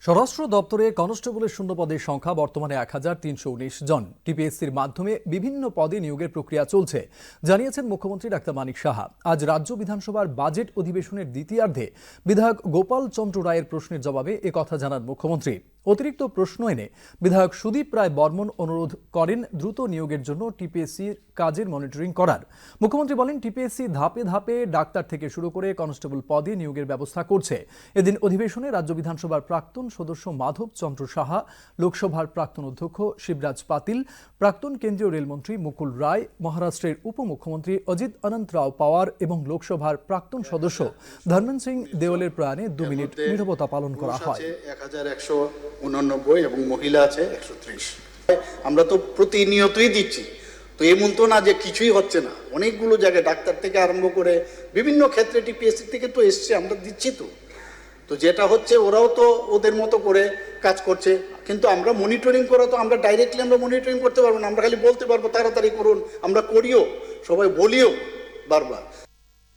স্বরাষ্ট্র দপ্তরে কনস্টেবলের শূন্যপদের সংখ্যা বর্তমানে ১,৩১৯ জন। টিপিএসসির মাধ্যমে বিভিন্ন পদে নিয়োগের প্রক্রিয়া চলছে, জানিয়েছেন মুখ্যমন্ত্রী ডাক্তার মানিক সাহা। আজ রাজ্য বিধানসভার বাজেট অধিবেশনের দ্বিতীয়ার্ধে বিধায়ক গোপাল চন্দ্র রায়ের প্রশ্নের জবাবে একথা জানান মুখ্যমন্ত্রী। অতিরিক্ত প্রশ্ন এনে বিধায়ক সুদীপ রায় বর্মন অনুরোধ করেন দ্রুত নিয়োগের জন্য টিপিএসসির কাজের মনিটরিং করার। মুখ্যমন্ত্রী বলেন, টিপিএসসি ধাপে ধাপে ডাক্তার থেকে শুরু করে কনস্টেবল পদে নিয়োগের ব্যবস্থা করছে। এদিন অধিবেশনে রাজ্য বিধানসভার প্রাক্তন সদস্য মাধব চন্দ্র সাহা, লোকসভার প্রাক্তন অধ্যক্ষ শিবরাজ পাতিল, প্রাক্তন কেন্দ্রীয় রেলমন্ত্রী মুকুল রায়, মহারাষ্ট্রের উপমুখ্যমন্ত্রী অজিত অনন্ত রাও পাওয়ার এবং লোকসভার প্রাক্তন সদস্য ধর্মেন্দ্র সিং দেওলের প্রয়াণে 2 মিনিট নীরবতা পালন করা হয়। 1189 এবং মহিলা আছে 130। আমরা তো প্রতিনিয়তই দিচ্ছি, তো এমন তো না যে কিছুই হচ্ছে না। অনেকগুলো জায়গায় ডাক্তার থেকে আরম্ভ করে বিভিন্ন ক্ষেত্রে টিপিএসসি থেকে তো এসছে, আমরা দিচ্ছি। তো যেটা হচ্ছে ওরাও তো ওদের মতো করে কাজ করছে, কিন্তু আমরা মনিটরিং করা তো আমরা ডাইরেক্টলি আমরা মনিটরিং করতে পারবো না। আমরা খালি বলতে পারবো তাড়াতাড়ি করুন, আমরা করিও, সবাই বলিও বারবার।